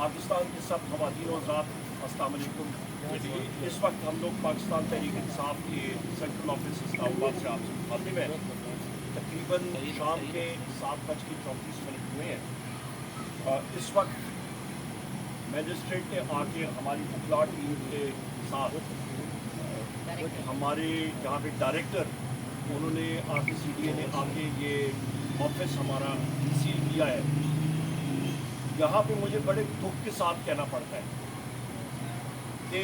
पाकिस्तान के सब ख़वातीन और हज़रात अस्सलाम वालेकुम। इस वक्त हम लोग पाकिस्तान तहरीक इंसाफ के सेंट्रल ऑफिस इस्लामाबाद से आपसे मुखातिब हैं। तकरीबन शाम के 7:34 हुए हैं। इस वक्त मैजिस्ट्रेट ने आके हमारी वकला टीम के साथ हमारे यहाँ पे डायरेक्टर उन्होंने आके CDA ने आके ये ऑफिस हमारा सील किया है। यहाँ पे मुझे बड़े दुख के साथ कहना पड़ता है कि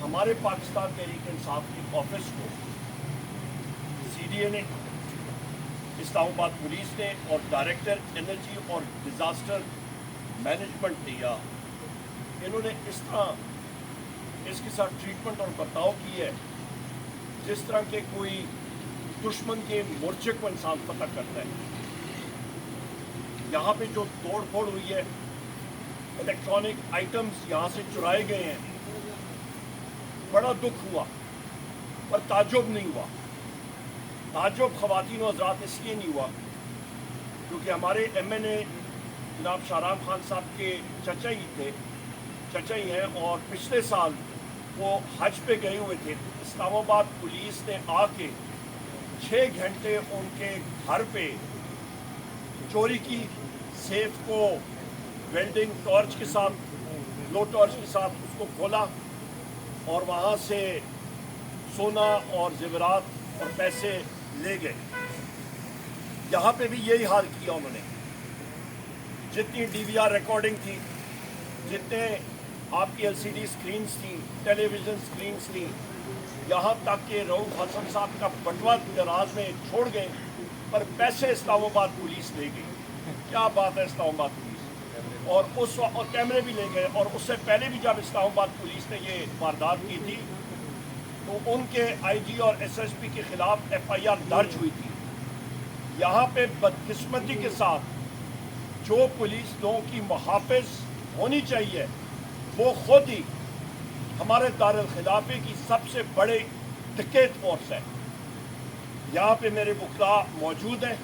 हमारे पाकिस्तान तहरीक इंसाफ के ऑफिस को CDA ने, इस्लामाबाद पुलिस ने और डायरेक्टर एनर्जी और डिज़ास्टर मैनेजमेंट ने, या इन्होंने इस तरह इसके साथ ट्रीटमेंट और बर्ताव की है जिस तरह के कोई दुश्मन के मोर्चे को इंसान फतह करता है। यहाँ पे जो तोड़ फोड़ हुई है, इलेक्ट्रॉनिक आइटम्स यहाँ से चुराए गए हैं, बड़ा दुख हुआ पर ताज्जुब नहीं हुआ। ताज्जुब ख़वातीन और हज़रात इसलिए नहीं हुआ क्योंकि हमारे MNA जनाब शाहराम खान साहब के चचा ही हैं और पिछले साल वो हज पे गए हुए थे। इस्लामाबाद पुलिस ने आके 6 घंटे उनके घर पे चोरी की, सेफ को वेल्डिंग टॉर्च के साथ, लो टॉर्च के साथ उसको खोला और वहाँ से सोना और ज़ेवरात और पैसे ले गए। यहाँ पे भी यही हाल किया उन्होंने। जितनी DVR रिकॉर्डिंग थी, जितने आपकी LCD स्क्रीन्स थी, टेलीविज़न स्क्रीन्स थी, यहाँ तक कि रऊफ हसन साहब का बटवा दराज में छोड़ गए पर पैसे इस्लामाबाद पुलिस ले गई। क्या बात है इस्लामाबाद पुलिस! और कैमरे भी ले गए। और उससे पहले भी जब इस्लामाबाद पुलिस ने ये वारदात की थी तो उनके IG और SSP के ख़िलाफ़ FIR दर्ज हुई थी। यहाँ पे बदकिस्मती के साथ जो पुलिस लोगों की मुहाफ़िज़ होनी चाहिए वो खुद ही हमारे दारुल खिलाफे की सबसे बड़े डकैत फोर्स है। यहाँ पे मेरे वकला मौजूद हैं।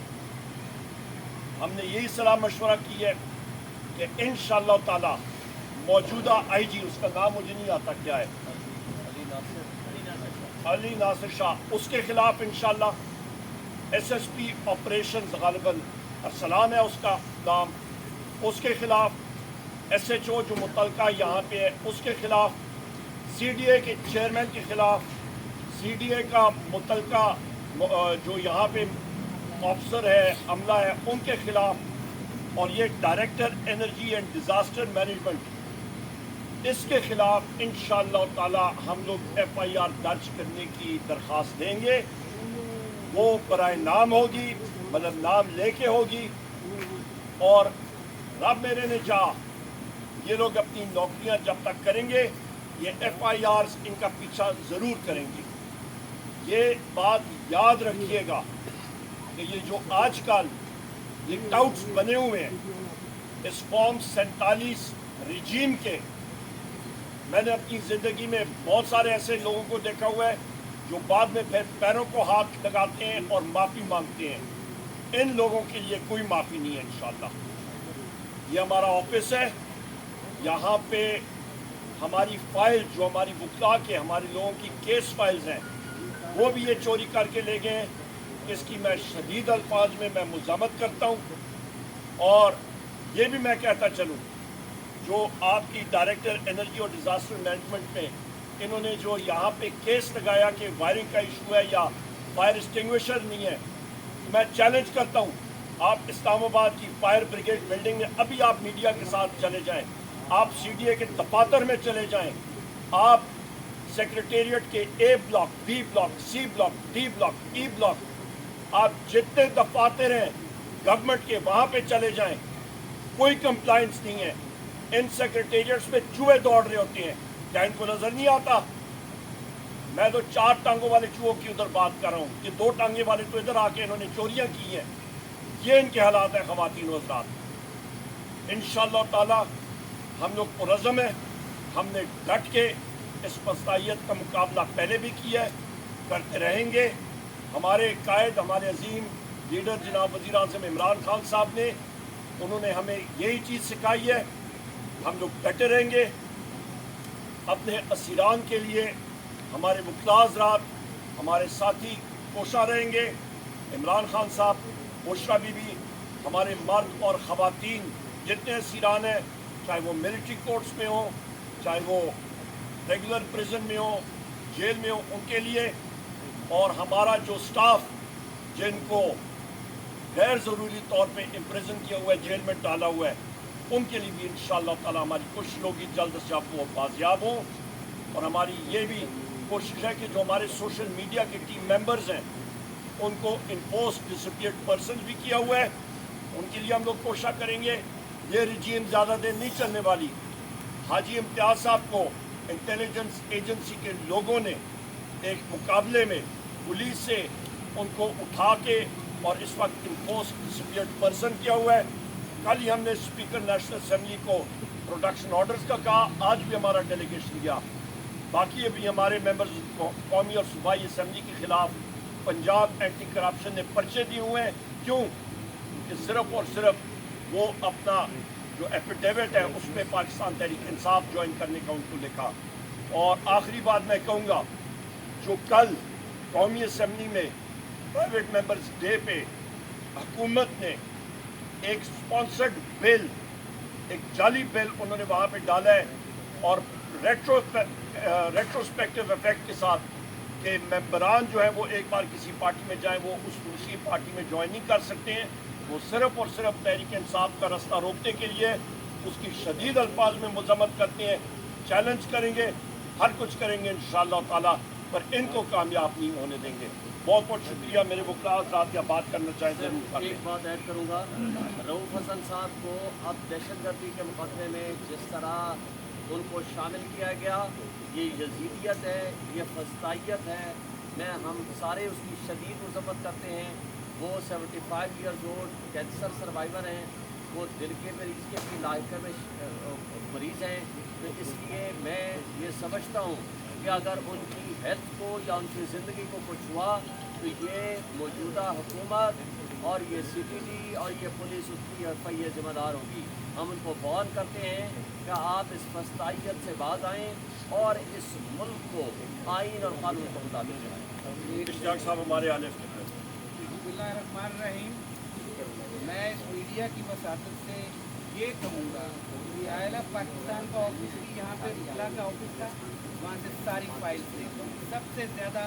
हमने यही सलाह मशवरा की है कि इंशाअल्लाह ताला मौजूदा IG, उसका नाम मुझे नहीं आता क्या है, अली नासिर शाह, उसके ख़िलाफ़ इंशाअल्लाह SSP ऑपरेशंस गालिबन अरसलान है उसका नाम, उसके ख़िलाफ़ SHO जो मुतलका यहाँ पे है उसके ख़िलाफ़, CDA के चेयरमैन के ख़िलाफ़, CDA का मुतलका जो यहाँ पे ऑफिसर है, अमला है, उनके ख़िलाफ़, और ये director energy and disaster management, इसके ख़िलाफ़ इंशाअल्लाह ताला हम लोग FIR दर्ज करने की दरख्वास्त देंगे। वो बराए नाम होगी, मतलब नाम लेके होगी। और रब मेरे ने चाह ये लोग अपनी नौकरियां जब तक करेंगे ये FIRs इनका पीछा ज़रूर करेंगे। ये बात याद रखिएगा कि ये जो आजकल ये टाउट्स बने हुए हैं इस फॉर्म 47 रिजीम के, मैंने अपनी ज़िंदगी में बहुत सारे ऐसे लोगों को देखा हुआ है जो बाद में फिर पैरों को हाथ लगाते हैं और माफ़ी मांगते हैं। इन लोगों के लिए कोई माफ़ी नहीं है इंशाअल्लाह। ये हमारा ऑफिस है, यहाँ पे हमारी फ़ाइल जो हमारी वकला के, हमारे लोगों की केस फाइल्स हैं वो भी ये चोरी करके ले गए। इसकी मैं शदीद अल्फाज में मैं मुज़ामत करता हूँ। और ये भी मैं कहता चलूँ, जो आपकी डायरेक्टर एनर्जी और डिज़ास्टर मैनेजमेंट में इन्होंने जो यहाँ पे केस लगाया कि वायरिंग का इशू है या फायर एक्सटिंग्विशर नहीं है, मैं चैलेंज करता हूँ, आप इस्लामाबाद की फायर ब्रिगेड बिल्डिंग में अभी आप मीडिया के साथ चले जाएं, आप CDA के दफातर में चले जाएं, आप सेक्रेटेरिएट के A block, B block, C block, D block, E block, आप जितने दफातर हैं गवर्नमेंट के वहाँ पे चले जाएं, कोई कंप्लाइंस नहीं है। इन सेक्रेटेरिएट्स में चूहे दौड़ रहे होते हैं, क्या इनको नज़र नहीं आता? मैं तो 4 टांगों वाले चूहों की उधर बात कर रहा हूँ कि 2 टांगे वाले तो इधर आके इन्होंने चोरियाँ की हैं। ये इनके हालात हैं ख़वातीन व हज़रात। इंशाअल्लाह ताला हम लोग पुरज़म हैं, हमने डट के इस मसलाहियत का मुकाबला पहले भी किया है, करते रहेंगे। हमारे कायद, हमारे अजीम लीडर जनाब वज़ीर आज़म इमरान खान साहब ने उन्होंने हमें यही चीज़ सिखाई है। हम लोग डटे रहेंगे अपने असीरान के लिए। हमारे वकला हज़रात, हमारे साथी कोशा रहेंगे, इमरान खान साहब, बुशरा बीबी, हमारे मर्द और ख़वातीन जितने असीरान हैं, चाहे वो मिलिट्री कोर्ट्स में हो, चाहे वो रेगुलर प्रिजन में हो, जेल में हो, उनके लिए, और हमारा जो स्टाफ जिनको गैर ज़रूरी तौर पे इम्प्रिजन किया हुआ है, जेल में डाला हुआ है, उनके लिए भी इंशाअल्लाह ताला हमारी कोशिश होगी जल्द से जल्द वो बाजियाब हों। और हमारी ये भी कोशिश है कि जो हमारे सोशल मीडिया के टीम मेंबर्स हैं उनको इन्फोर्स डिसअपीयर्ड पर्सन भी किया हुआ है, उनके लिए हम लोग कोशिश करेंगे। ये रजीम ज़्यादा देर नहीं चलने वाली। हाजी इम्तियाज़ साहब को इंटेलिजेंस एजेंसी के लोगों ने एक मुकाबले में पुलिस से उनको उठा के और इस वक्त इन्फोर्स डिसअपीयर्ड पर्सन किया हुआ है। कल ही हमने स्पीकर नेशनल असेंबली को प्रोडक्शन ऑर्डर्स का कहा, आज भी हमारा डेलीगेशन गया। बाकी अभी हमारे मेंबर्स कौमी और सूबाई असेंबली के खिलाफ पंजाब एंटी करप्शन ने पर्चे दिए हुए हैं। क्यों? कि सिर्फ और सिर्फ वो अपना जो एफिडेविट है उसमें पाकिस्तान तहरीक इंसाफ ज्वाइन करने का उनको लिखा। और आखिरी बात मैं कहूँगा, जो कल कौमी असेंबली में प्राइवेट मेंबर्स डे पे हुकूमत ने एक स्पॉन्सर्ड बिल, एक जाली बिल उन्होंने वहाँ पे डाला है, और रेट्रोस्पेक्टिव इफेक्ट के साथ कि मेंबरान जो है वो एक बार किसी पार्टी में जाएं वो उसी पार्टी में ज्वाइन नहीं कर सकते हैं। वो सिर्फ और सिर्फ तहरीक इंसाफ का रास्ता रोकने के लिए उसकी शदीद अल्फाज में मजम्मत करते हैं। चैलेंज करेंगे, हर कुछ करेंगे इंशाअल्लाह ताला, पर इनको कामयाब नहीं होने देंगे। बहुत बहुत शुक्रिया। मेरे वकला साहब क्या बात करना चाहें जरूर। एक बात ऐड करूँगा, रऊफ़ हसन साहब को अब दहशतगर्दी के मुकदमे में जिस तरह उनको शामिल किया गया, ये यजीदियत है, ये फस्तायत है। हम सारे उसकी शदीद मजम्मत करते हैं। वो 75 ईयर्स ओल्ड कैंसर सर्वाइवर हैं, वो दिल के मरीज़ के भी लाइफ में मरीज़ हैं। तो इसलिए मैं ये समझता हूँ कि अगर उनकी हेल्थ को या उनकी ज़िंदगी को कुछ हुआ तो ये मौजूदा हुकूमत और ये CTD और ये पुलिस उसकी FIA ज़िम्मेदार होगी। हम उनको वार्न करते हैं कि आप इस फस्तायत से बाज आएँ और इस मुल्क को आइन और कानून के मुताबिक चलाएँ। इश्तियाक साहब हमारे आलिफ बिस्मिल्लाहिर्रहमानिर्रहीम। मैं इस मीडिया की वसातत से ये कहूँगा कि ILF पाकिस्तान का ऑफिस भी यहाँ पे जिला का ऑफिस था, वहाँ से सारी फाइल से सबसे ज़्यादा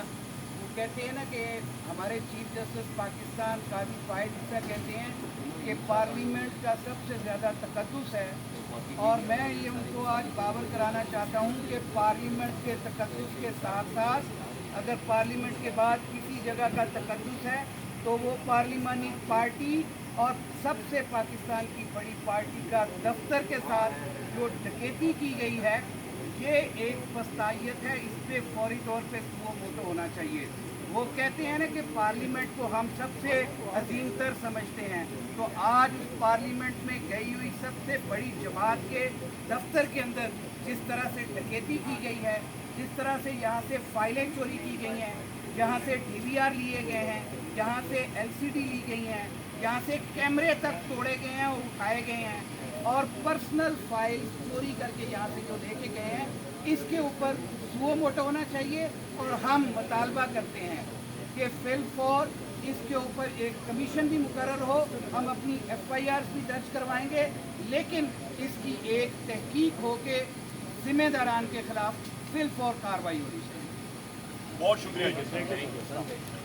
वो कहते हैं ना कि हमारे चीफ जस्टिस पाकिस्तान का भी फाइल ऐसा कहते हैं कि पार्लियामेंट का सबसे ज़्यादा तकद्दुस है। और मैं ये उनको आज बावर कराना चाहता हूँ कि पार्लियामेंट के तकद्दुस के साथ साथ अगर पार्लियामेंट के बाद किसी जगह का तकद्दुस है तो वो पार्लिमानी पार्टी और सबसे पाकिस्तान की बड़ी पार्टी का दफ्तर के साथ जो डकैती की गई है, ये एक फस्तायत है। इस पर फौरी तौर पे वो मोटो होना चाहिए। वो कहते हैं ना कि पार्लियामेंट को हम सबसे अजीम तर समझते हैं, तो आज पार्लियामेंट में गई हुई सबसे बड़ी जमात के दफ्तर के अंदर जिस तरह से डकैती की गई है, जिस तरह से यहाँ से फाइलें चोरी की गई हैं, यहाँ से DVR लिए गए हैं, यहाँ से LCD ली गई हैं, यहाँ से कैमरे तक तोड़े गए हैं और उठाए गए हैं, और पर्सनल फाइल चोरी करके यहाँ से जो लेके गए हैं, इसके ऊपर वो मोटो होना चाहिए। और हम मुतालबा करते हैं कि फिलफौर इसके ऊपर एक कमीशन भी मुकर्रर हो। हम अपनी FIRs भी दर्ज करवाएंगे, लेकिन इसकी एक तहकीक हो के जिम्मेदारान के खिलाफ फिलफौर कार्रवाई होनी चाहिए। बहुत शुक्रिया।